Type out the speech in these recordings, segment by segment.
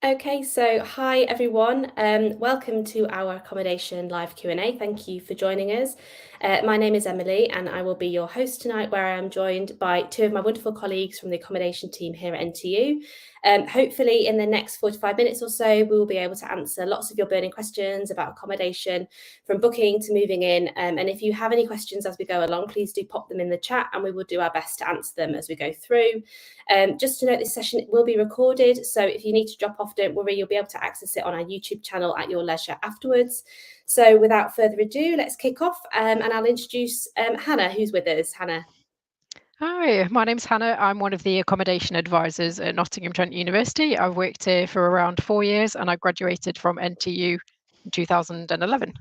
Okay, so hi everyone. Welcome to our accommodation live Q&A. Thank you for joining us. My name is Emily and I will be your host tonight, where I am joined by two of my wonderful colleagues from the accommodation team here at NTU. Hopefully in the next 45 minutes or so, we will be able to answer lots of your burning questions about accommodation, from booking to moving in. And if you have any questions as we go along, please do pop them in the chat and we will do our best to answer them as we go through. Just to note, this session will be recorded, so if you need to drop off, don't worry, you'll be able to access it on our YouTube channel at your leisure afterwards. So without further ado, let's kick off, and I'll introduce Hannah, who's with us. Hannah. Hi, my name's Hannah. I'm one of the accommodation advisors at Nottingham Trent University. I've worked here for around 4 years and I graduated from NTU in 2011.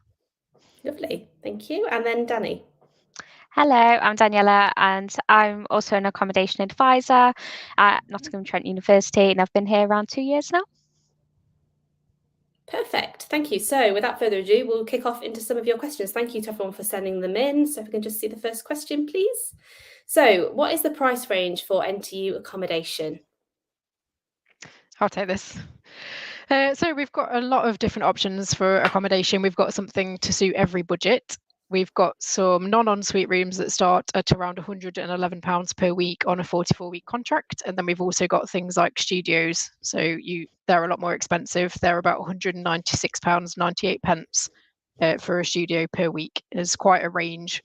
Lovely, thank you. And then Danny. Hello, I'm Daniela and I'm also an accommodation advisor at Nottingham Trent University, and I've been here around 2 years now. Perfect, thank you. So without further ado, we'll kick off into some of your questions. Thank you to everyone for sending them in. So if we can just see the first question, please. So what is the price range for NTU accommodation? I'll take this. So we've got a lot of different options for accommodation. We've got something to suit every budget. We've got some non-ensuite rooms that start at around £111 per week on a 44-week contract. And then we've also got things like studios. So they're a lot more expensive. They're about £196.98 for a studio per week. There's quite a range.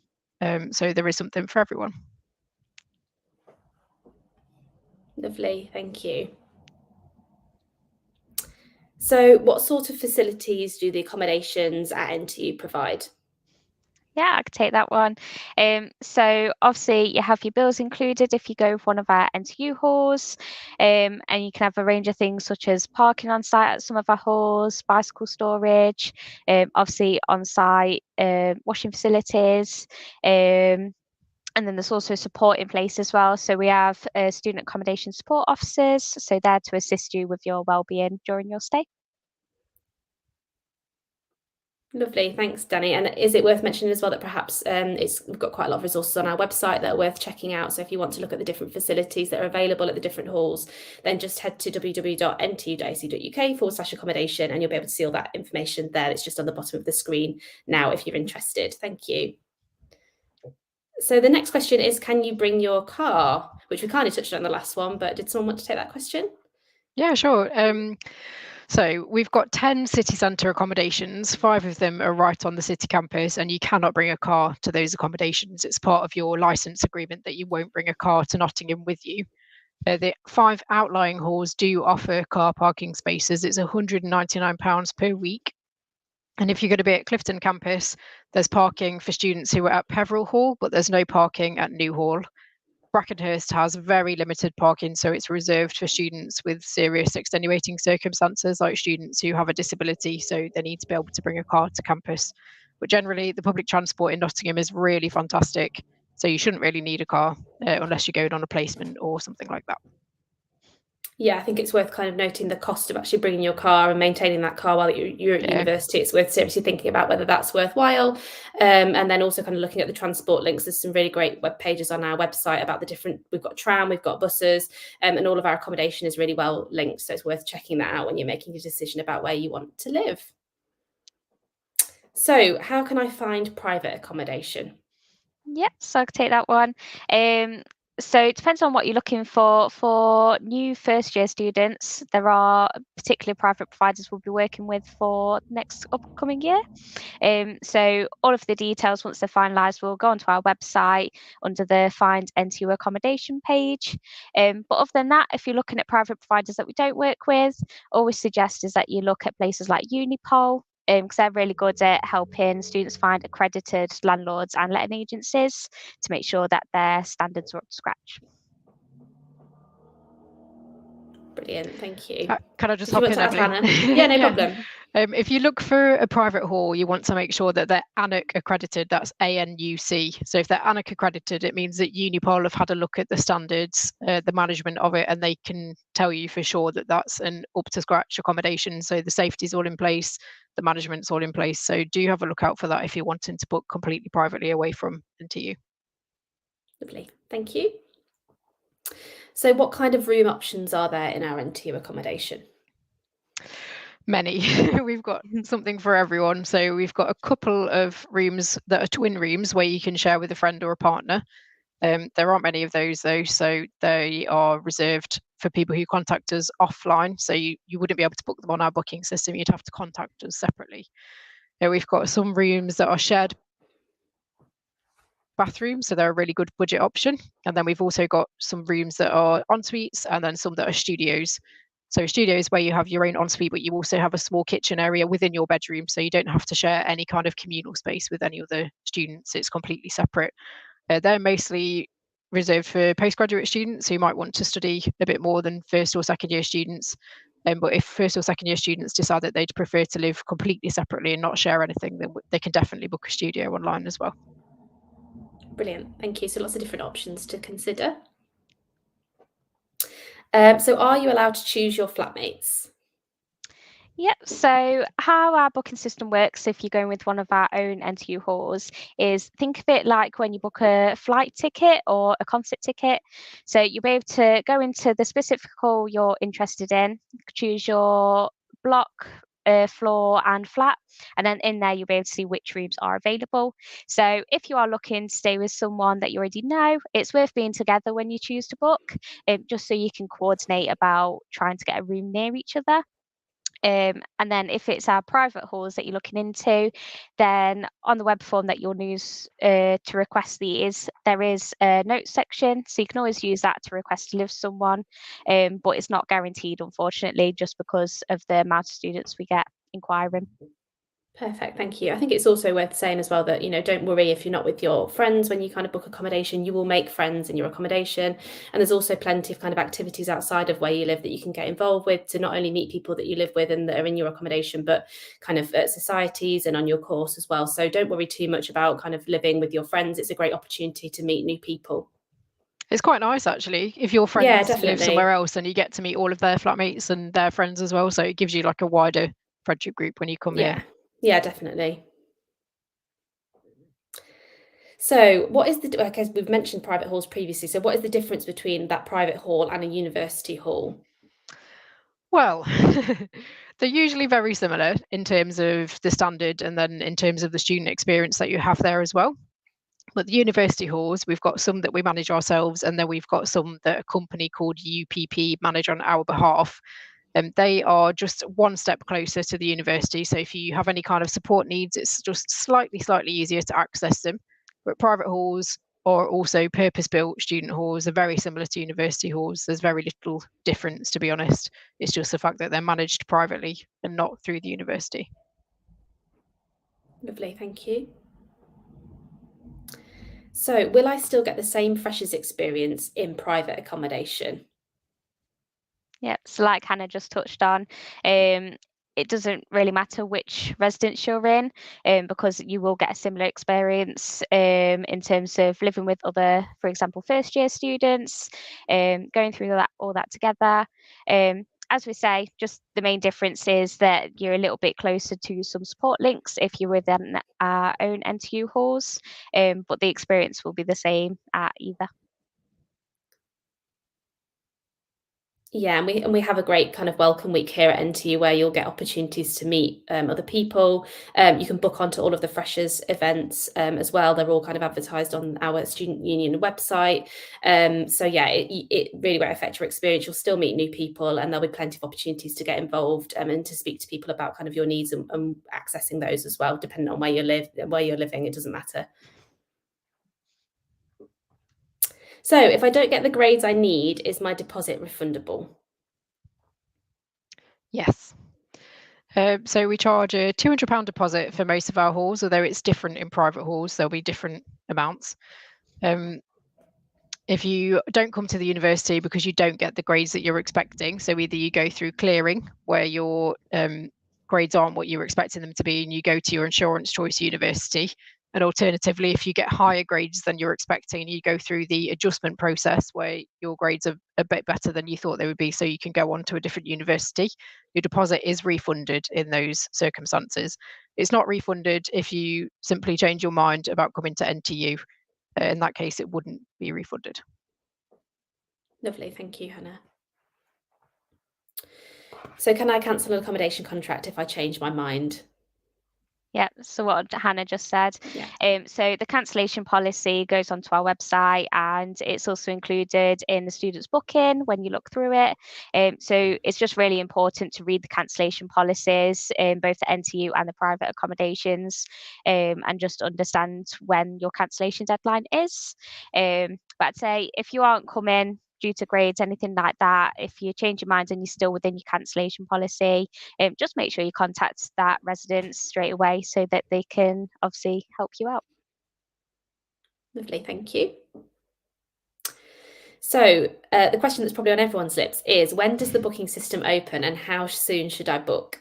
So there is something for everyone. Lovely, thank you. So what sort of facilities do the accommodations at NTU provide? Yeah, I could take that one. So obviously you have your bills included if you go with one of our NTU halls, and you can have a range of things such as parking on site at some of our halls, bicycle storage, obviously on site washing facilities, and then there's also support in place as well. So we have student accommodation support officers, so there to assist you with your well-being during your stay. Lovely, thanks, Danny. And is it worth mentioning as well that perhaps we've got quite a lot of resources on our website that are worth checking out. So if you want to look at the different facilities that are available at the different halls, then just head to www.ntu.ac.uk/accommodation and you'll be able to see all that information there. It's just on the bottom of the screen now if you're interested. Thank you. So the next question is, can you bring your car? Which we kind of touched on the last one, but did someone want to take that question? Yeah, sure. So we've got 10 city centre accommodations. 5 of them are right on the city campus, and you cannot bring a car to those accommodations. It's part of your licence agreement that you won't bring a car to Nottingham with you. The 5 outlying halls do offer car parking spaces. It's £199 per week. And if you're going to be at Clifton campus, there's parking for students who are at Peveril Hall, but there's no parking at New Hall. Brackenhurst has very limited parking, so it's reserved for students with serious extenuating circumstances, like students who have a disability, so they need to be able to bring a car to campus. But generally, the public transport in Nottingham is really fantastic, so you shouldn't really need a car unless you're going on a placement or something like that. Yeah, I think it's worth kind of noting the cost of actually bringing your car and maintaining that car while you're at university. It's worth seriously thinking about whether that's worthwhile. And then also kind of looking at the transport links. There's some really great web pages on our website about the different, we've got tram, we've got buses, and all of our accommodation is really well linked. So it's worth checking that out when you're making a decision about where you want to live. So how can I find private accommodation? Yep, so I could take that one. So it depends on what you're looking for. For new first year students, there are particular private providers we'll be working with for next upcoming year. So all of the details, once they're finalised, will go onto our website under the Find NTU Accommodation page. But other than that, if you're looking at private providers that we don't work with, always suggest is that you look at places like Unipol, because they're really good at helping students find accredited landlords and letting agencies to make sure that their standards are up to scratch. Brilliant, thank you. Can I just hop in, Emily? Yeah, no problem. If you look for a private hall, you want to make sure that they're ANUC accredited. That's ANUC. So if they're ANUC accredited, it means that Unipol have had a look at the standards, the management of it, and they can tell you for sure that that's an up to scratch accommodation. So the safety's all in place, the management's all in place. So do have a look out for that if you're wanting to book completely privately away from NTU. Lovely, thank you. So what kind of room options are there in our NTU accommodation? Many. We've got something for everyone. So we've got a couple of rooms that are twin rooms where you can share with a friend or a partner. There aren't many of those though, so they are reserved for people who contact us offline. So you wouldn't be able to book them on our booking system. You'd have to contact us separately. We've got some rooms that are shared bathrooms, so they're a really good budget option. And then we've also got some rooms that are en suites and then some that are studios. So studios where you have your own ensuite, but you also have a small kitchen area within your bedroom, so you don't have to share any kind of communal space with any other students. It's completely separate. They're mostly reserved for postgraduate students who might want to study a bit more than first or second year students. But if first or second year students decide that they'd prefer to live completely separately and not share anything, then they can definitely book a studio online as well. Brilliant, thank you. So lots of different options to consider. So are you allowed to choose your flatmates? Yep, so how our booking system works if you're going with one of our own NTU halls is think of it like when you book a flight ticket or a concert ticket. So you'll be able to go into the specific hall you're interested in, choose your block, floor and flat, and then in there you'll be able to see which rooms are available. So if you are looking to stay with someone that you already know, it's worth being together when you choose to book, just so you can coordinate about trying to get a room near each other. And then if it's our private halls that you're looking into, then on the web form that you'll use to request these, there is a notes section, so you can always use that to request to live with someone, but it's not guaranteed, unfortunately, just because of the amount of students we get inquiring. Perfect, thank you. I think it's also worth saying as well that, don't worry if you're not with your friends when you kind of book accommodation. You will make friends in your accommodation, and there's also plenty of kind of activities outside of where you live that you can get involved with to not only meet people that you live with and that are in your accommodation, but kind of societies and on your course as well. So don't worry too much about kind of living with your friends. It's a great opportunity to meet new people. It's quite nice actually if your friends live somewhere else and you get to meet all of their flatmates and their friends as well. So it gives you like a wider friendship group when you come here. Yeah, definitely. So what is the, okay, we've mentioned private halls previously, so what is the difference between that private hall and a university hall? Well, they're usually very similar in terms of the standard and then in terms of the student experience that you have there as well. But the university halls, we've got some that we manage ourselves, and then we've got some that a company called UPP manage on our behalf. And they are just one step closer to the university. So if you have any kind of support needs, it's just slightly easier to access them. But private halls are also purpose-built student halls. Are very similar to university halls. There's very little difference, to be honest. It's just the fact that they're managed privately and not through the university. Lovely, thank you. So will I still get the same freshers experience in private accommodation? Yeah, so like Hannah just touched on, it doesn't really matter which residence you're in, because you will get a similar experience in terms of living with other, for example, first year students, going through all that together. As we say, just the main difference is that you're a little bit closer to some support links if you're within our own NTU halls, but the experience will be the same at either. Yeah, and we have a great kind of welcome week here at NTU where you'll get opportunities to meet other people. You can book onto all of the freshers events as well. They're all kind of advertised on our student union website. So yeah, it really won't affect your experience. You'll still meet new people, and there'll be plenty of opportunities to get involved and to speak to people about kind of your needs and accessing those as well, depending on where you live, where you're living. It doesn't matter. So if I don't get the grades I need, is my deposit refundable? Yes. So we charge a £200 deposit for most of our halls, although it's different in private halls. There'll be different amounts. If you don't come to the university because you don't get the grades that you're expecting, so either you go through clearing where your grades aren't what you were expecting them to be, and you go to your insurance choice university, and alternatively, if you get higher grades than you're expecting, you go through the adjustment process where your grades are a bit better than you thought they would be, so you can go on to a different university. Your deposit is refunded in those circumstances. It's not refunded if you simply change your mind about coming to NTU. In that case, it wouldn't be refunded. Lovely, thank you, Hannah. So can I cancel an accommodation contract if I change my mind? Yeah, so what Hannah just said. Yeah. So the cancellation policy goes onto our website, and it's also included in the student's booking when you look through it. So it's just really important to read the cancellation policies in both the NTU and the private accommodations, and just understand when your cancellation deadline is. But I'd say if you aren't coming due to grades, anything like that, if you change your mind and you're still within your cancellation policy, just make sure you contact that residence straight away so that they can obviously help you out. Lovely, thank you. So the question that's probably on everyone's lips is, when does the booking system open and how soon should I book?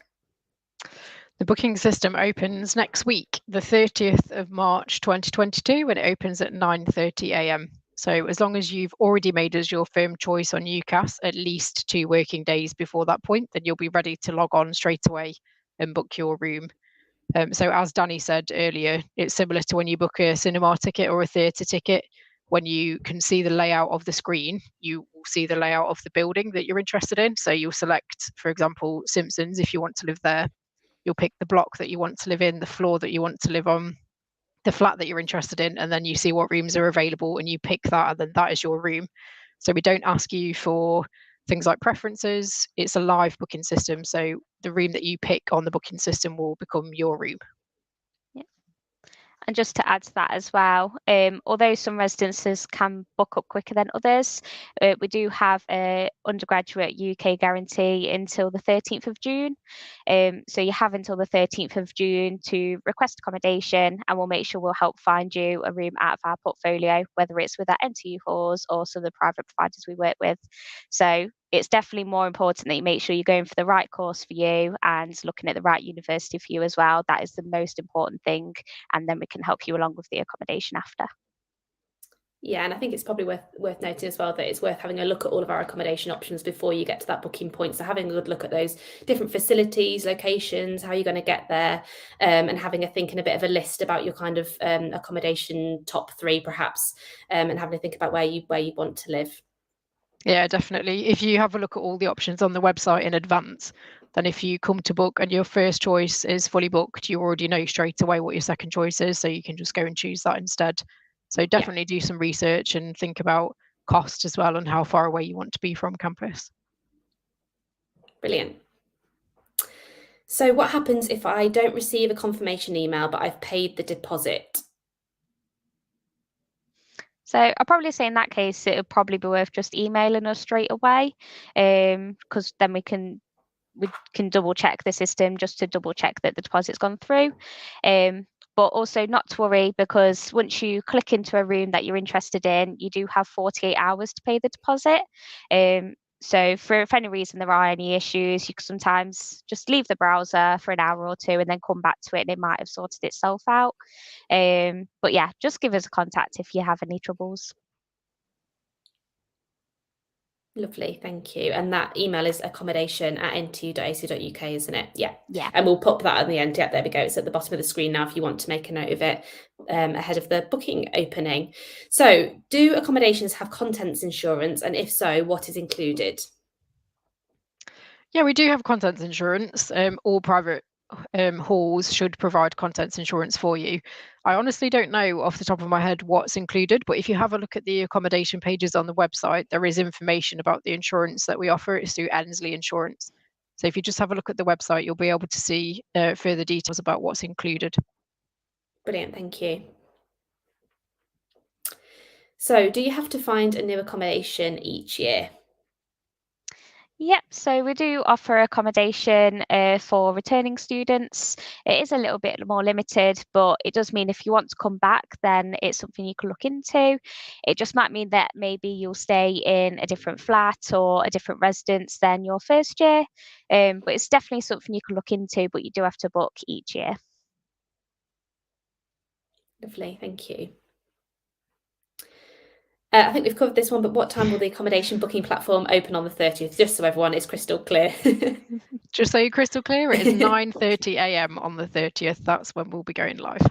The booking system opens next week, the 30th of March 2022, when it opens at 9:30 a.m. So as long as you've already made us your firm choice on UCAS at least 2 working days before that point, then you'll be ready to log on straight away and book your room. So as Danny said earlier, it's similar to when you book a cinema ticket or a theatre ticket. When you can see the layout of the screen, you will see the layout of the building that you're interested in. So you'll select, for example, Simpsons if you want to live there. You'll pick the block that you want to live in, the floor that you want to live on, the flat that you're interested in, and then you see what rooms are available and you pick that, and then that is your room. So we don't ask you for things like preferences. It's a live booking system. So the room that you pick on the booking system will become your room. And just to add to that as well, although some residences can book up quicker than others, we do have a undergraduate UK guarantee until the 13th of June. So you have until the 13th of June to request accommodation, and we'll make sure we'll help find you a room out of our portfolio, whether it's with our NTU halls or some of the private providers we work with. So it's definitely more important that you make sure you're going for the right course for you and looking at the right university for you as well. That is the most important thing. And then we can help you along with the accommodation after. Yeah, and I think it's probably worth noting as well that it's worth having a look at all of our accommodation options before you get to that booking point. So having a good look at those different facilities, locations, how you're going to get there, and having a think and a bit of a list about your kind of accommodation top 3 perhaps, and having a think about where you want to live. Yeah, definitely. If you have a look at all the options on the website in advance, then if you come to book and your first choice is fully booked, you already know straight away what your second choice is, so you can just go and choose that instead. So definitely do some research and think about cost as well and how far away you want to be from campus. Brilliant. So what happens if I don't receive a confirmation email but I've paid the deposit? So I'll probably say in that case, it would probably be worth just emailing us straight away, because then we can double check the system just to double check that the deposit's gone through. But also not to worry, because once you click into a room that you're interested in, you do have 48 hours to pay the deposit. So if any reason there are any issues, you can sometimes just leave the browser for an hour or 2 and then come back to it and it might have sorted itself out. But yeah, just give us a contact if you have any troubles. Lovely, thank you. And that email is accommodation@ntu.ac.uk, isn't it? Yeah. Yeah. And we'll pop that at the end. Yeah, there we go. It's at the bottom of the screen now if you want to make a note of it ahead of the booking opening. So do accommodations have contents insurance? And if so, what is included? Yeah, we do have contents insurance. All private halls should provide contents insurance for you. I honestly don't know off the top of my head what's included, but if you have a look at the accommodation pages on the website, there is information about the insurance that we offer. It's through Ensley Insurance. So if you just have a look at the website, you'll be able to see further details about what's included. Brilliant, thank you. So do you have to find a new accommodation each year? Yep, so we do offer accommodation for returning students. It is a little bit more limited, but it does mean if you want to come back, then it's something you can look into. It just might mean that maybe you'll stay in a different flat or a different residence than your first year. But it's definitely something you can look into, but you do have to book each year. Lovely, thank you. I think we've covered this one, but what time will the accommodation booking platform open on the 30th? Just so everyone is crystal clear. Just so you're crystal clear, it is 9:30 a.m. on the 30th. That's when we'll be going live.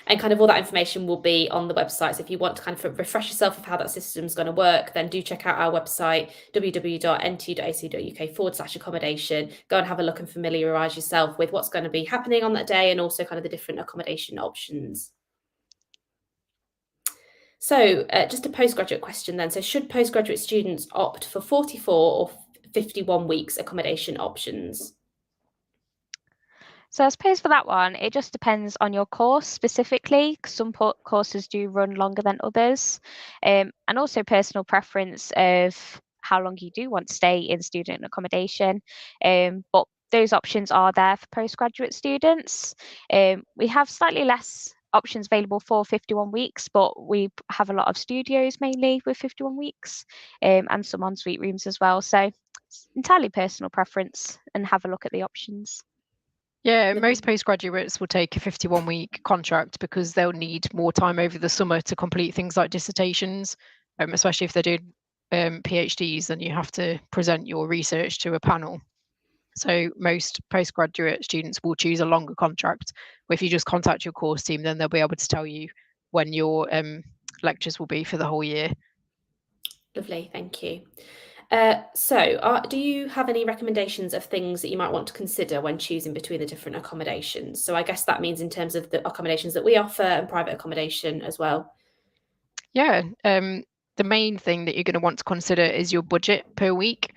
And kind of all that information will be on the website. So if you want to kind of refresh yourself of how that system's going to work, then do check out our website, www.ntu.ac.uk/accommodation. Go and have a look and familiarise yourself with what's going to be happening on that day, and also kind of the different accommodation options. So just a postgraduate question then. So should postgraduate students opt for 44 or 51 weeks accommodation options? So I suppose for that one, it just depends on your course specifically. Some courses do run longer than others, and also personal preference of how long you do want to stay in student accommodation. But those options are there for postgraduate students. We have slightly less options available for 51 weeks, but we have a lot of studios mainly with 51 weeks, and some ensuite rooms as well. So it's entirely personal preference, and have a look at the options. Yeah, most postgraduates will take a 51-week contract because they'll need more time over the summer to complete things like dissertations, especially if they're doing PhDs, then you have to present your research to a panel. So most postgraduate students will choose a longer contract. Or if you just contact your course team, then they'll be able to tell you when your lectures will be for the whole year. Lovely, thank you. Do you have any recommendations of things that you might want to consider when choosing between the different accommodations? So I guess that means in terms of the accommodations that we offer and private accommodation as well. Yeah, the main thing that you're going to want to consider is your budget per week.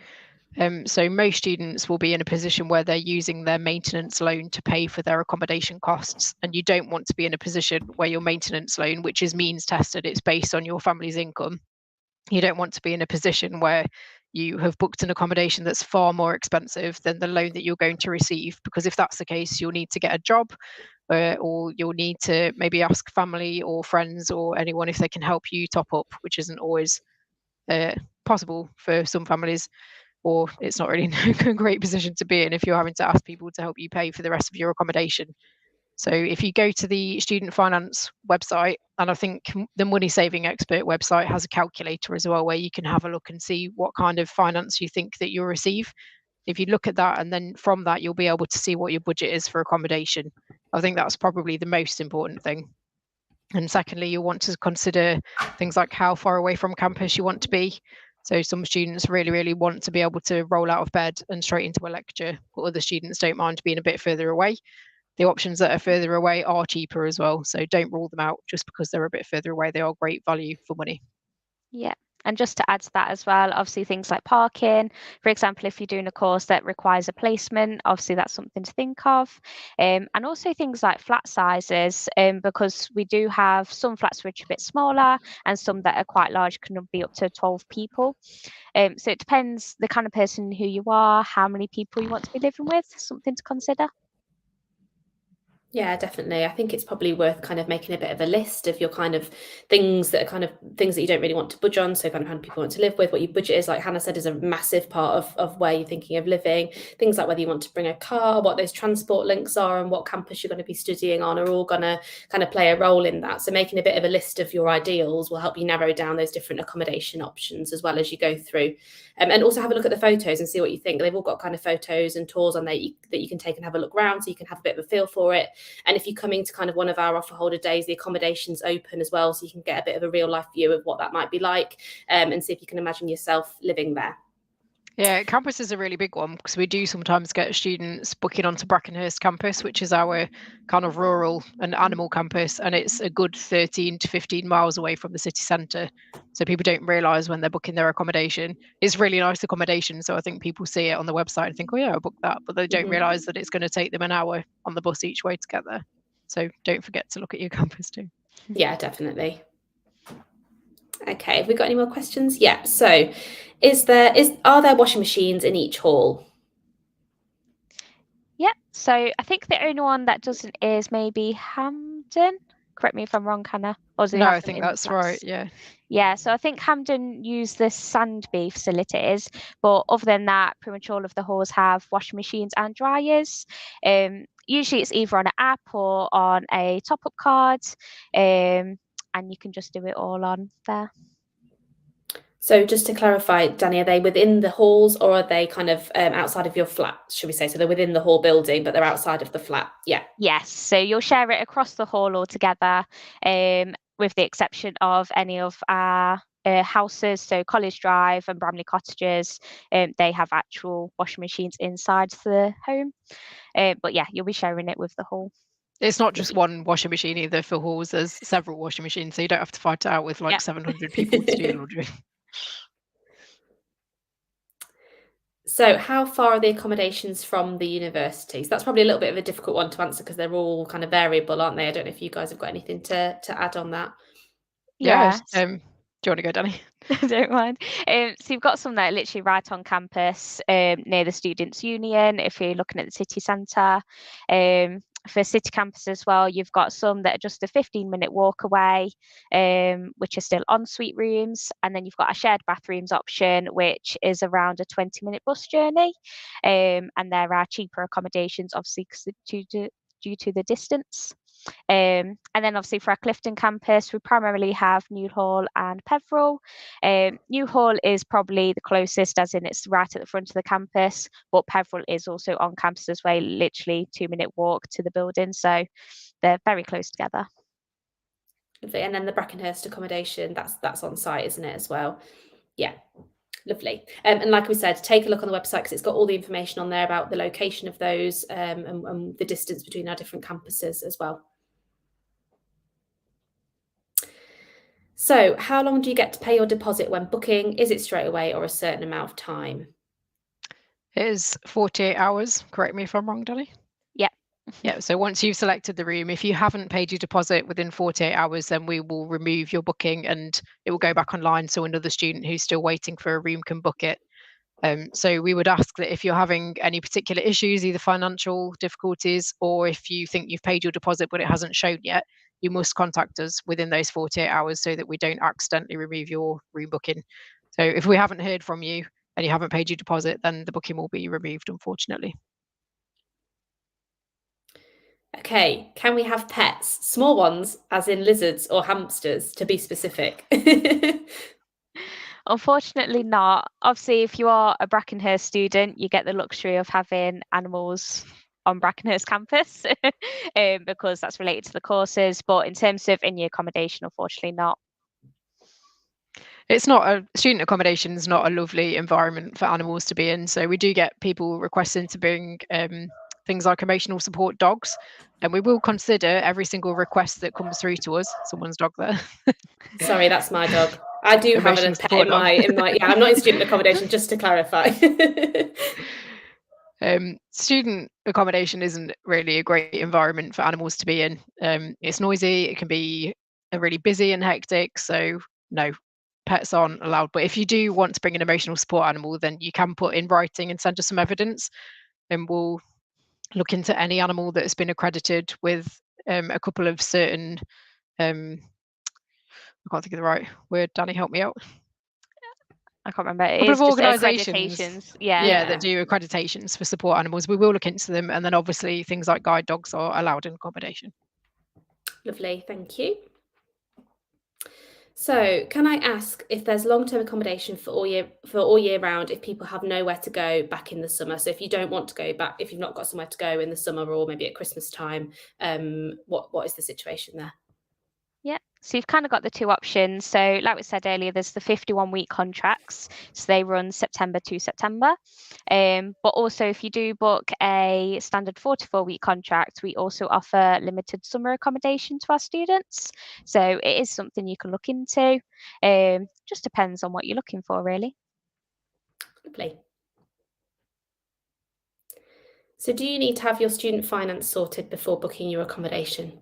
So most students will be in a position where they're using their maintenance loan to pay for their accommodation costs. And you don't want to be in a position where your maintenance loan, which is means tested, it's based on your family's income. You don't want to be in a position where you have booked an accommodation that's far more expensive than the loan that you're going to receive, because if that's the case, you'll need to get a job, or you'll need to maybe ask family or friends or anyone if they can help you top up, which isn't always possible for some families, or it's not really a great position to be in if you're having to ask people to help you pay for the rest of your accommodation. So if you go to the student finance website, and I think the Money Saving Expert website has a calculator as well, where you can have a look and see what kind of finance you think that you'll receive. If you look at that, and then from that, you'll be able to see what your budget is for accommodation. I think that's probably the most important thing. And secondly, you'll want to consider things like how far away from campus you want to be. So some students really, really want to be able to roll out of bed and straight into a lecture, but other students don't mind being a bit further away. The options that are further away are cheaper as well. So don't rule them out just because they're a bit further away. They are great value for money. Yeah. And just to add to that as well, obviously things like parking, for example, if you're doing a course that requires a placement, obviously that's something to think of. And also things like flat sizes, because we do have some flats which are a bit smaller and some that are quite large, can be up to 12 people. So it depends the kind of person who you are, how many people you want to be living with, something to consider. Yeah, definitely. I think it's probably worth kind of making a bit of a list of your kind of things that you don't really want to budge on. So kind of how many people want to live with, what your budget is, like Hannah said, is a massive part of where you're thinking of living. Things like whether you want to bring a car, what those transport links are, and what campus you're going to be studying on are all going to kind of play a role in that. So making a bit of a list of your ideals will help you narrow down those different accommodation options as well as you go through. And also have a look at the photos and see what you think. They've all got kind of photos and tours on there that you can take and have a look around, so you can have a bit of a feel for it. And if you're coming to kind of one of our offer holder days, the accommodation's open as well, so you can get a bit of a real life view of what that might be like, and see if you can imagine yourself living there. Yeah, campus is a really big one because we do sometimes get students booking onto Brackenhurst Campus, which is our kind of rural and animal campus, and it's a good 13 to 15 miles away from the city centre. So people don't realise when they're booking their accommodation. It's really nice accommodation, so I think people see it on the website and think, oh yeah, I'll book that, but they don't realise that it's going to take them an hour on the bus each way to get there. So don't forget to look at your campus too. Yeah, definitely. Okay, have we got any more questions? Yeah, so are there washing machines in each hall? Yeah, so I think the only one that doesn't is maybe Hampden. Correct me if I'm wrong, Hannah. Or do they No, have I them think in the that's flats? right, yeah. Yeah, so I think Hampden use the Sandby facilities, but other than that, pretty much all of the halls have washing machines and dryers. Usually it's either on an app or on a top-up card, and you can just do it all on there. So just to clarify, Danny, are they within the halls or are they kind of outside of your flat, should we say? So they're within the hall building, but they're outside of the flat. Yeah. Yes, so you'll share it across the hall altogether, with the exception of any of our houses, so College Drive and Bramley Cottages. They have actual washing machines inside the home. But yeah, you'll be sharing it with the hall. It's not just one washing machine either for halls, there's several washing machines, so you don't have to fight it out with like 700 people to do laundry. So how far are the accommodations from the university? So that's probably a little bit of a difficult one to answer because they're all kind of variable, aren't they? I don't know if you guys have got anything to add on that. Yes. Do you want to go, Danny? Don't mind. So you've got some that are literally right on campus, near the Students' Union, if you're looking at the city centre. For city campus as well, you've got some that are just a 15-minute walk away, which are still ensuite rooms. And then you've got a shared bathrooms option, which is around a 20-minute bus journey. And there are cheaper accommodations, obviously, due to the distance. And then obviously for our Clifton campus, we primarily have Newhall and Peveril. Newhall is probably the closest, as in it's right at the front of the campus, but Peveril is also on campus as well, literally 2-minute walk to the building. So they're very close together. Lovely. And then the Brackenhurst accommodation, that's on site, isn't it, as well? Yeah. Lovely. And like we said, take a look on the website because it's got all the information on there about the location of those and the distance between our different campuses as well. So how long do you get to pay your deposit when booking? Is it straight away or a certain amount of time? It is 48 hours. Correct me if I'm wrong, Danny. Yeah, so once you've selected the room, if you haven't paid your deposit within 48 hours, then we will remove your booking and it will go back online so another student who's still waiting for a room can book it. So we would ask that if you're having any particular issues, either financial difficulties, or if you think you've paid your deposit but it hasn't shown yet, you must contact us within those 48 hours so that we don't accidentally remove your room booking. So if we haven't heard from you and you haven't paid your deposit, then the booking will be removed, unfortunately. Okay, can we have pets? Small ones, as in lizards or hamsters, to be specific. Unfortunately not. Obviously, if you are a Brackenhurst student, you get the luxury of having animals on Brackenhurst campus because that's related to the courses. But in terms of in-year accommodation, unfortunately not. It's not a student accommodation is not a lovely environment for animals to be in. So we do get people requesting to bring things like emotional support dogs, and we will consider every single request that comes through to us. Someone's dog there. Sorry, that's my dog. I do have a pet in my yeah, I'm not in student accommodation, just to clarify. Student accommodation isn't really a great environment for animals to be in. It's noisy, it can be really busy and hectic, so no, pets aren't allowed. But if you do want to bring an emotional support animal, then you can put in writing and send us some evidence, and we'll look into any animal that has been accredited with a couple of certain I can't think of the right word. Danny, help me out. I can't remember. A couple of organisations, yeah, that do accreditations for support animals. We will look into them, and then obviously things like guide dogs are allowed in accommodation. Lovely, thank you. So, can I ask if there's long-term accommodation for all year round if people have nowhere to go back in the summer? So, if you don't want to go back, if you've not got somewhere to go in the summer or maybe at Christmas time, what is the situation there? Yeah, so you've kind of got the two options. So like we said earlier, there's the 51-week contracts. So they run September to September. But also if you do book a standard 44-week contract, we also offer limited summer accommodation to our students. So it is something you can look into. Just depends on what you're looking for, really. Lovely. So do you need to have your student finance sorted before booking your accommodation?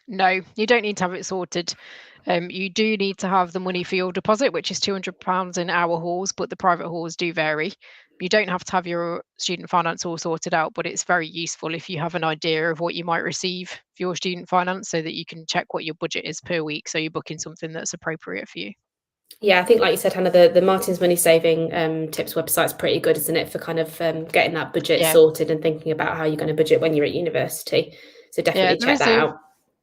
No, you don't need to have it sorted. You do need to have the money for your deposit, which is £200 in our halls, but the private halls do vary. You don't have to have your student finance all sorted out, but it's very useful if you have an idea of what you might receive for your student finance so that you can check what your budget is per week. So you're booking something that's appropriate for you. Yeah, I think like you said, Hannah, the Martin's Money Saving Tips website's pretty good, isn't it, for kind of getting that budget sorted and thinking about how you're going to budget when you're at university. So definitely check that out.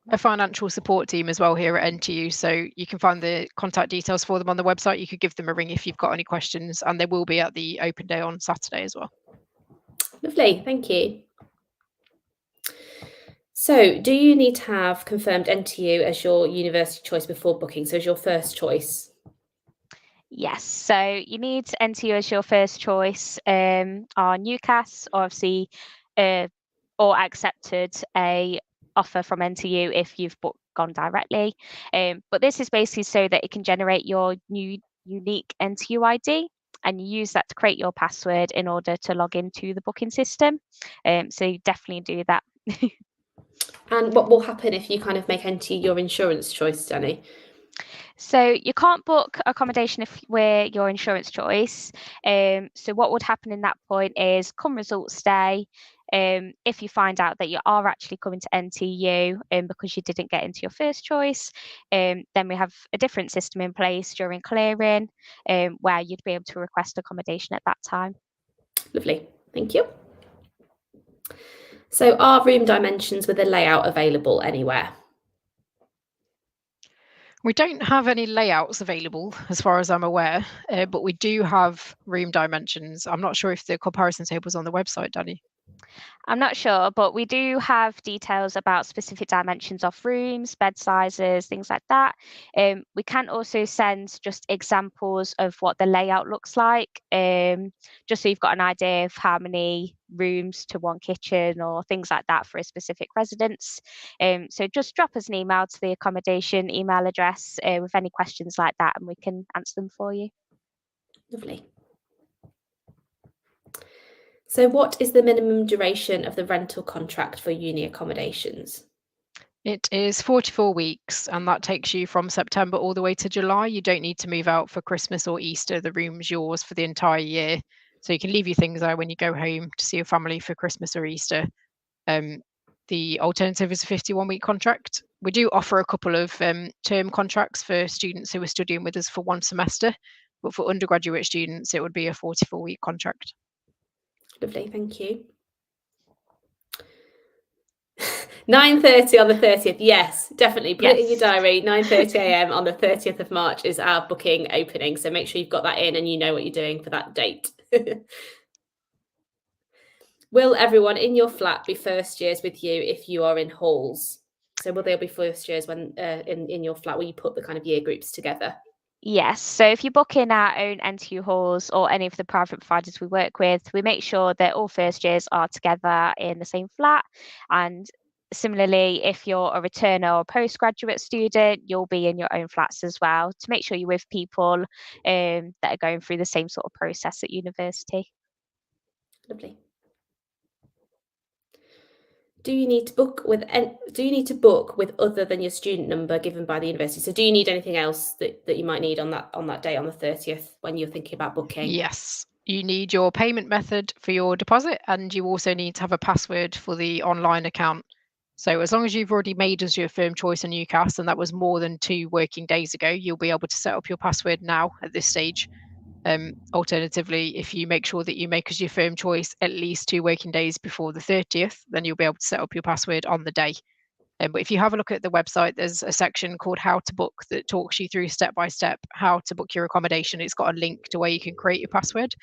a financial support team as well here at NTU, so you can find the contact details for them on the website. You could give them a ring if you've got any questions, and they will be at the open day on Saturday as well. Lovely, thank you. So, do you need to have confirmed NTU as your university choice before booking? So, as your first choice? Yes, so you need NTU as your first choice. Our UCAS, obviously, or accepted a offer from NTU if you've gone directly. But this is basically so that it can generate your new unique NTU ID, and you use that to create your password in order to log into the booking system. So you definitely do that. And what will happen if you kind of make NTU your insurance choice, Danny? So you can't book accommodation if we're your insurance choice. So what would happen in that point is, come results day, if you find out that you are actually coming to NTU because you didn't get into your first choice, then we have a different system in place during clearing where you'd be able to request accommodation at that time. Lovely, thank you. So are room dimensions with a layout available anywhere? We don't have any layouts available as far as I'm aware, but we do have room dimensions. I'm not sure if the comparison table's on the website, Danny. I'm not sure, but we do have details about specific dimensions of rooms, bed sizes, things like that. We can also send just examples of what the layout looks like, just so you've got an idea of how many rooms to one kitchen or things like that for a specific residence. So just drop us an email to the accommodation email address with any questions like that, and we can answer them for you. Lovely. So what is the minimum duration of the rental contract for uni accommodations? It is 44 weeks, and that takes you from September all the way to July. You don't need to move out for Christmas or Easter. The room's yours for the entire year. So you can leave your things there when you go home to see your family for Christmas or Easter. The alternative is a 51-week contract. We do offer a couple of term contracts for students who are studying with us for one semester, but for undergraduate students, it would be a 44-week contract. Lovely, thank you. 9:30 on the 30th. Yes, definitely. Put it in your diary. 9:30 a.m. on the 30th of March is our booking opening. So make sure you've got that in and you know what you're doing for that date. Will everyone in your flat be first years with you if you are in halls? So will they be first years when in your flat where you put the kind of year groups together? Yes, so if you book in our own NTU halls or any of the private providers we work with, we make sure that all first years are together in the same flat. And similarly, if you're a returner or postgraduate student, you'll be in your own flats as well, to make sure you're with people that are going through the same sort of process at university. Lovely. Do you need to book with other than your student number given by the university? So do you need anything else that you might need on that day on the 30th when you're thinking about booking? Yes, you need your payment method for your deposit, and you also need to have a password for the online account. So as long as you've already made us your firm choice on UCAS, and that was more than 2 working days ago, you'll be able to set up your password now at this stage. Alternatively, if you make sure that you make us your firm choice at least 2 working days before the 30th, then you'll be able to set up your password on the day. But if you have a look at the website, there's a section called How to Book that talks you through step by step how to book your accommodation. It's got a link to where you can create your password.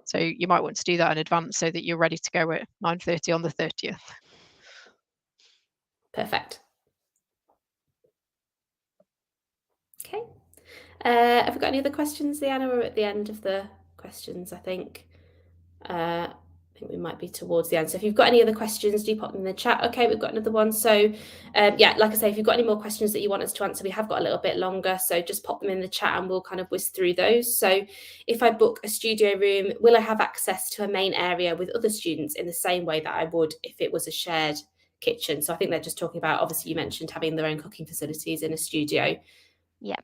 So you might want to do that in advance so that you're ready to go at 9:30 on the 30th. Perfect. Okay. Have we got any other questions, Leanna? We're at the end of the questions, I think. I think we might be towards the end. So if you've got any other questions, do pop them in the chat. Okay, we've got another one. So yeah, like I say, if you've got any more questions that you want us to answer, we have got a little bit longer. So just pop them in the chat and we'll kind of whiz through those. So if I book a studio room, will I have access to a main area with other students in the same way that I would if it was a shared kitchen? So I think they're just talking about, obviously you mentioned having their own cooking facilities in a studio. Yeah.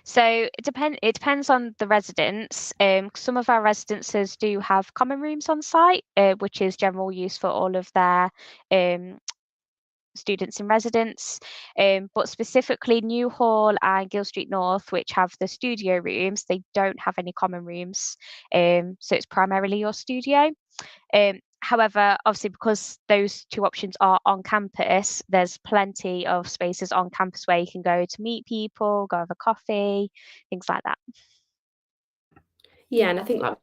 So it depends on the residence. Some of our residences do have common rooms on site, which is general use for all of their students in residence. But specifically New Hall and Gill Street North, which have the studio rooms, they don't have any common rooms. So it's primarily your studio. However, obviously, because those two options are on campus, there's plenty of spaces on campus where you can go to meet people, go have a coffee, things like that. Yeah, and I think like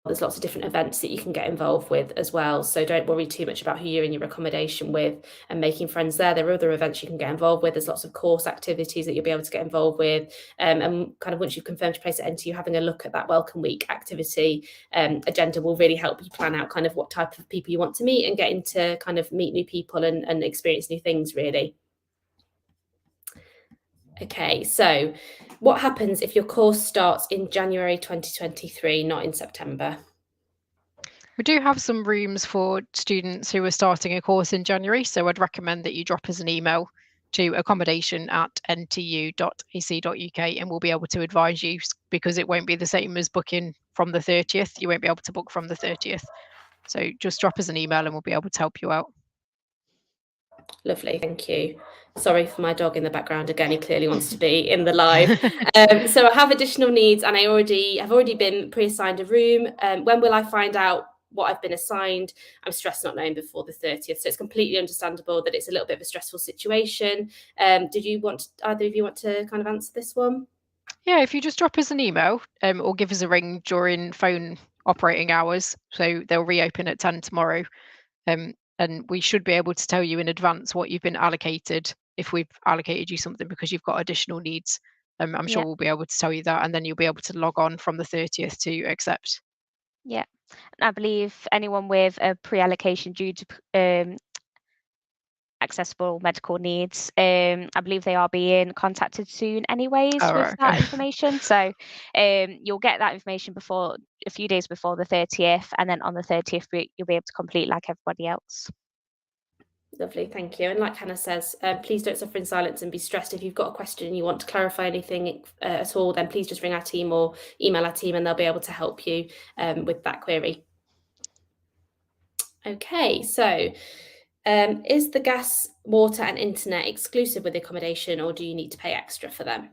there's lots of different events that you can get involved with as well. So don't worry too much about who you're in your accommodation with and making friends there. There are other events you can get involved with. There's lots of course activities that you'll be able to get involved with. And kind of once you've confirmed your place at NTU, having a look at that Welcome Week activity agenda will really help you plan out kind of what type of people you want to meet and getting to kind of meet new people and experience new things, really. Okay, so what happens if your course starts in January 2023, not in September? We do have some rooms for students who are starting a course in January, so I'd recommend that you drop us an email to accommodation@ntu.ac.uk and we'll be able to advise you, because it won't be the same as booking from the 30th. You won't be able to book from the 30th. So just drop us an email and we'll be able to help you out. Lovely, thank you. Sorry for my dog in the background again. He clearly wants to be in the live. So I have additional needs and I have already been pre-assigned a room. When will I find out what I've been assigned? I'm stressed not knowing before the 30th. So it's completely understandable that it's a little bit of a stressful situation. Either of you want to kind of answer this one? Yeah, if you just drop us an email or give us a ring during phone operating hours, so they'll reopen at 10 tomorrow. And we should be able to tell you in advance what you've been allocated if we've allocated you something because you've got additional needs. I'm sure we'll be able to tell you that, and then you'll be able to log on from the 30th to accept. Yeah, and I believe anyone with a pre-allocation due to accessible medical needs, I believe they are being contacted soon anyways Oh, with right, that okay. information. So you'll get that information before a few days before the 30th, and then on the 30th you'll be able to complete like everybody else. Lovely, thank you. And like Hannah says, please don't suffer in silence and be stressed. If you've got a question and you want to clarify anything at all, then please just ring our team or email our team and they'll be able to help you with that query. Okay, so is the gas, water and internet exclusive with the accommodation or do you need to pay extra for them?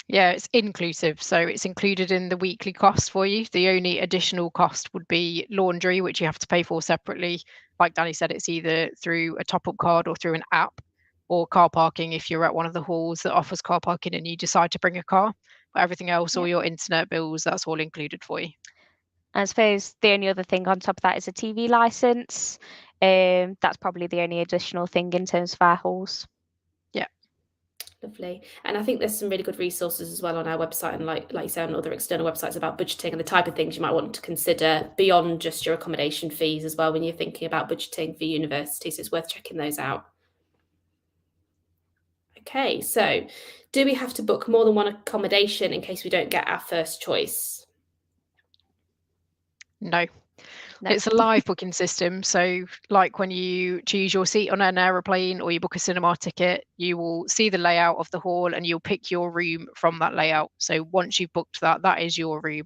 Yeah, it's inclusive, so it's included in the weekly cost for you. The only additional cost would be laundry, which you have to pay for separately. Like Danny said, it's either through a top-up card or through an app, or car parking if you're at one of the halls that offers car parking and you decide to bring a car. But everything else, all your internet bills, that's all included for you. I suppose the only other thing on top of that is a TV license. That's probably the only additional thing in terms of our halls. Yeah. Lovely. And I think there's some really good resources as well on our website and like you say on other external websites about budgeting and the type of things you might want to consider beyond just your accommodation fees as well when you're thinking about budgeting for university. So it's worth checking those out. Okay, so do we have to book more than one accommodation in case we don't get our first choice? No. It's a live booking system. So like when you choose your seat on an aeroplane or you book a cinema ticket, you will see the layout of the hall and you'll pick your room from that layout. So once you've booked that, that is your room,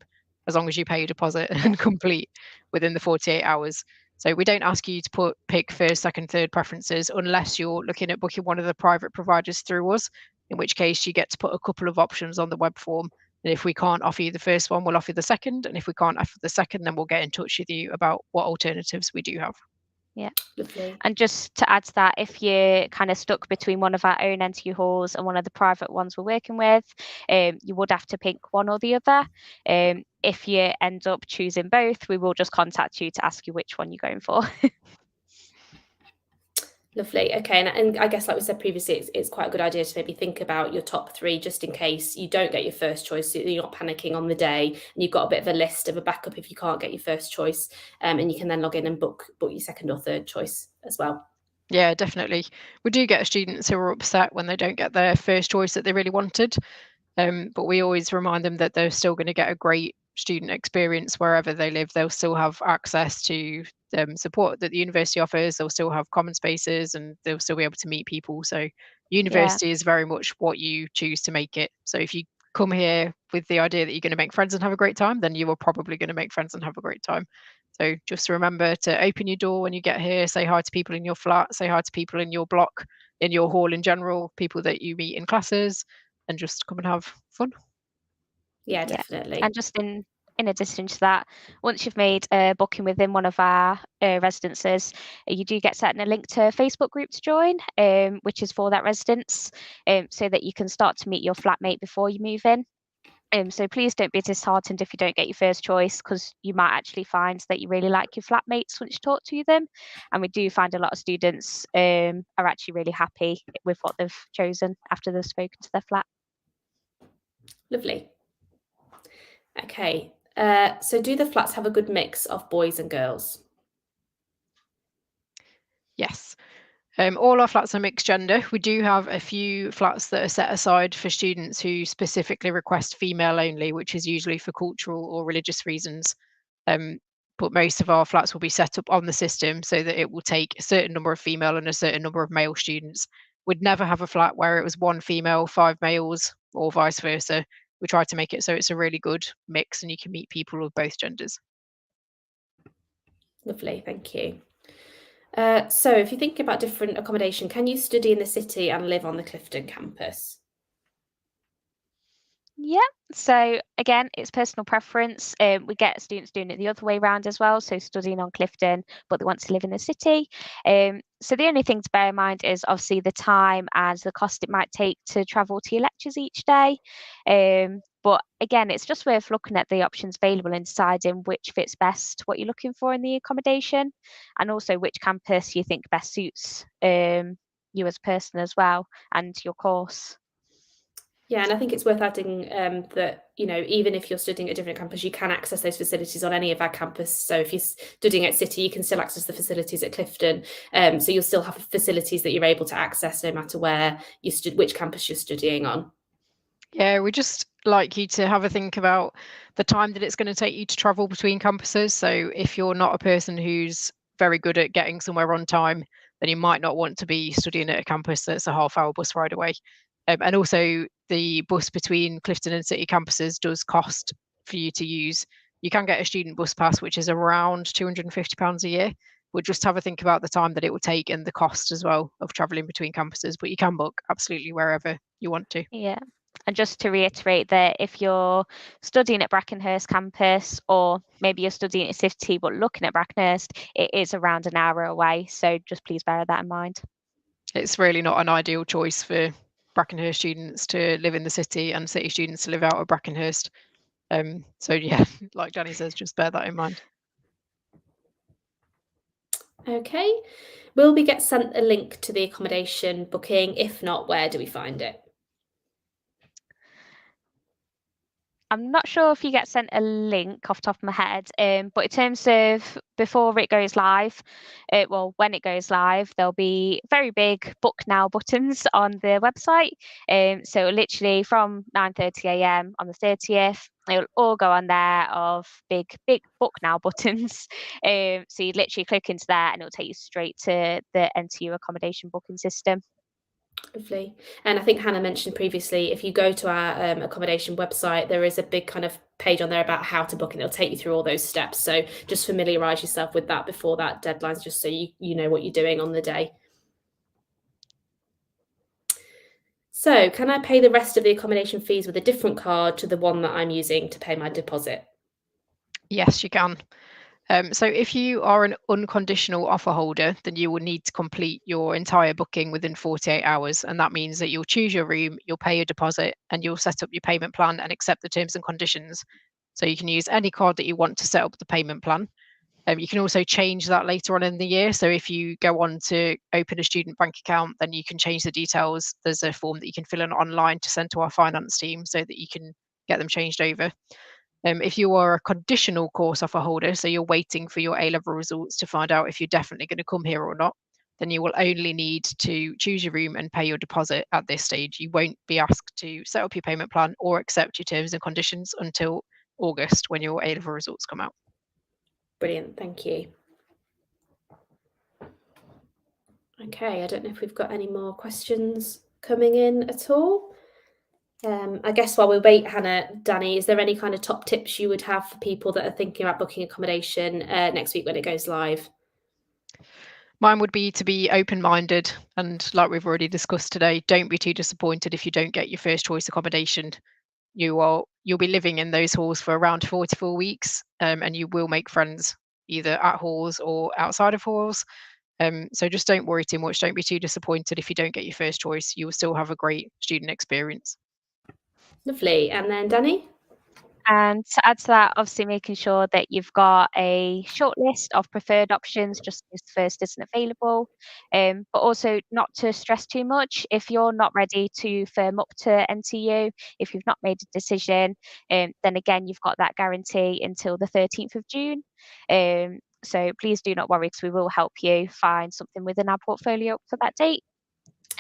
as long as you pay a deposit and complete within the 48 hours. So we don't ask you to pick first, second, third preferences unless you're looking at booking one of the private providers through us, in which case you get to put a couple of options on the web form. And if we can't offer you the first one, we'll offer you the second. And if we can't offer the second, then we'll get in touch with you about what alternatives we do have. Yeah. Lovely. And just to add to that, if you're kind of stuck between one of our own NTU halls and one of the private ones we're working with, you would have to pick one or the other. If you end up choosing both, we will just contact you to ask you which one you're going for. Lovely. Okay, and I guess like we said previously, it's quite a good idea to maybe think about your top three just in case you don't get your first choice, so you're not panicking on the day, and you've got a bit of a list of a backup if you can't get your first choice, and you can then log in and book your second or third choice as well. Yeah, definitely. We do get students who are upset when they don't get their first choice that they really wanted, but we always remind them that they're still going to get a great student experience wherever they live. They'll still have access to support that the university offers. They'll still have common spaces and they'll still be able to meet people. So university is very much what you choose to make it. So if you come here with the idea that you're going to make friends and have a great time, then you are probably going to make friends and have a great time. So just remember to open your door when you get here, say hi to people in your flat, say hi to people in your block, in your hall in general, people that you meet in classes, and just come and have fun. Yeah, definitely. And just in in addition to that, once you've made a booking within one of our residences, you do get sent a link to a Facebook group to join, which is for that residence, so that you can start to meet your flatmate before you move in. So please don't be disheartened if you don't get your first choice, because you might actually find that you really like your flatmates once you talk to them. And we do find a lot of students are actually really happy with what they've chosen after they've spoken to their flat. Lovely. Okay, so do the flats have a good mix of boys and girls? Yes. All our flats are mixed gender. We do have a few flats that are set aside for students who specifically request female only, which is usually for cultural or religious reasons. But most of our flats will be set up on the system so that it will take a certain number of female and a certain number of male students. We'd never have a flat where it was 1 female, 5 males, or vice versa. We try to make it so it's a really good mix and you can meet people of both genders. Lovely, thank you. So if you think about different accommodation, can you study in the city and live on the Clifton campus? Yeah, so again, it's personal preference. We get students doing it the other way around as well, so studying on Clifton, but they want to live in the city. So the only thing to bear in mind is obviously the time and the cost it might take to travel to your lectures each day. But again, it's just worth looking at the options available and deciding which fits best what you're looking for in the accommodation, and also which campus you think best suits you as a person as well, and your course. Yeah, and I think it's worth adding that, even if you're studying at a different campus, you can access those facilities on any of our campus. So if you're studying at City, you can still access the facilities at Clifton. So you'll still have facilities that you're able to access no matter where which campus you're studying on. Yeah, we just like you to have a think about the time that it's going to take you to travel between campuses. So if you're not a person who's very good at getting somewhere on time, then you might not want to be studying at a campus that's a half-hour bus ride away. And also the bus between Clifton and City campuses does cost for you to use. You can get a student bus pass, which is around £250 a year. We'll just have a think about the time that it will take and the cost as well of travelling between campuses, but you can book absolutely wherever you want to. Yeah. And just to reiterate that if you're studying at Brackenhurst Campus, or maybe you're studying at City but looking at Brackenhurst, it is around an hour away. So just please bear that in mind. It's really not an ideal choice for Brackenhurst students to live in the city and City students to live out of Brackenhurst. So yeah, like Danny says, just bear that in mind. Okay. Will we get sent a link to the accommodation booking? If not, where do we find it? I'm not sure if you get sent a link off the top of my head, but in terms of before it goes live, when it goes live, there'll be very big book now buttons on the website. So literally from 9:30 a.m. on the 30th, it'll all go on there of big book now buttons. So you literally click into that and it'll take you straight to the NTU accommodation booking system. Lovely. And I think Hannah mentioned previously, if you go to our accommodation website, there is a big kind of page on there about how to book, and it'll take you through all those steps. So just familiarise yourself with that before that deadline, just so you know what you're doing on the day. So can I pay the rest of the accommodation fees with a different card to the one that I'm using to pay my deposit? Yes, you can. So if you are an unconditional offer holder, then you will need to complete your entire booking within 48 hours. And that means that you'll choose your room, you'll pay your deposit, and you'll set up your payment plan and accept the terms and conditions. So you can use any card that you want to set up the payment plan. You can also change that later on in the year. So if you go on to open a student bank account, then you can change the details. There's a form that you can fill in online to send to our finance team so that you can get them changed over. If you are a conditional course offer holder, so you're waiting for your A-level results to find out if you're definitely going to come here or not, then you will only need to choose your room and pay your deposit at this stage. You won't be asked to set up your payment plan or accept your terms and conditions until August when your A-level results come out. Brilliant, thank you. Okay, I don't know if we've got any more questions coming in at all. I guess while we wait, Hannah, Danny, is there any kind of top tips you would have for people that are thinking about booking accommodation next week when it goes live? Mine would be to be open-minded, and like we've already discussed today, don't be too disappointed if you don't get your first choice accommodation. You you'll be living in those halls for around 44 weeks, and you will make friends either at halls or outside of halls. So just don't worry too much. Don't be too disappointed if you don't get your first choice. You will still have a great student experience. Lovely. And then Danny? And to add to that, obviously making sure that you've got a short list of preferred options just in case the first isn't available. But also not to stress too much. If you're not ready to firm up to NTU, if you've not made a decision, then again, you've got that guarantee until the 13th of June. So please do not worry, because we will help you find something within our portfolio for that date.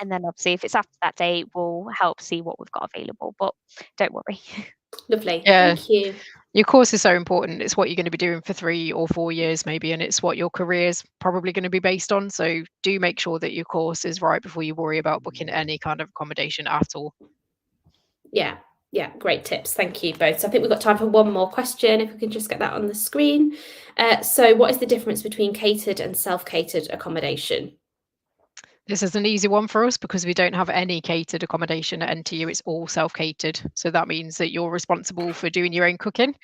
And then obviously if it's after that date, we'll help see what we've got available, but don't worry. Lovely. Yeah. Thank you. Your course is so important. It's what you're going to be doing for 3 or 4 years maybe, and it's what your career is probably going to be based on. So do make sure that your course is right before you worry about booking any kind of accommodation at all. Yeah, great tips. Thank you both. So I think we've got time for one more question, if we can just get that on the screen. So what is the difference between catered and self-catered accommodation? This is an easy one for us because we don't have any catered accommodation at NTU. It's all self-catered. So that means that you're responsible for doing your own cooking.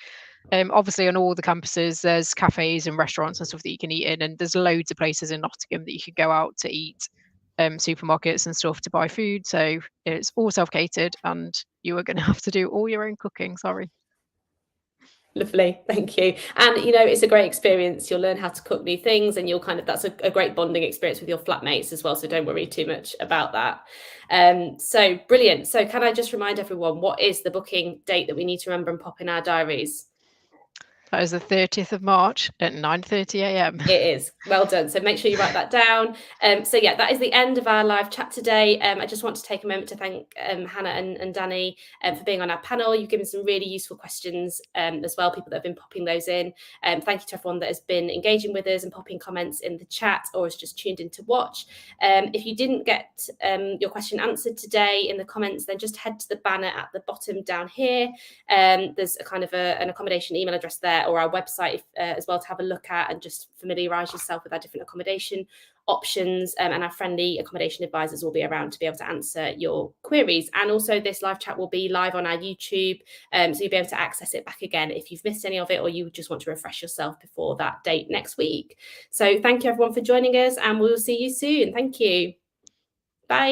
Obviously, on all the campuses, there's cafes and restaurants and stuff that you can eat in, and there's loads of places in Nottingham that you could go out to eat, supermarkets and stuff to buy food. So it's all self-catered, and you are going to have to do all your own cooking. Sorry. Lovely, thank you. And it's a great experience. You'll learn how to cook new things, and that's a great bonding experience with your flatmates as well. So don't worry too much about that. So brilliant. So can I just remind everyone, what is the booking date that we need to remember and pop in our diaries? That is the 30th of March at 9:30 a.m. It is. Well done. So make sure you write that down. So yeah, that is the end of our live chat today. I just want to take a moment to thank Hannah and Danny for being on our panel. You've given some really useful questions as well, people that have been popping those in. Thank you to everyone that has been engaging with us and popping comments in the chat or has just tuned in to watch. If you didn't get your question answered today in the comments, then just head to the banner at the bottom down here. There's a kind of an accommodation email address there, or our website as well, to have a look at and just familiarise yourself with our different accommodation options, and our friendly accommodation advisors will be around to be able to answer your queries. And also this live chat will be live on our YouTube, so you'll be able to access it back again if you've missed any of it, or you just want to refresh yourself before that date next week. So thank you everyone for joining us, and we'll see you soon. Thank you. Bye.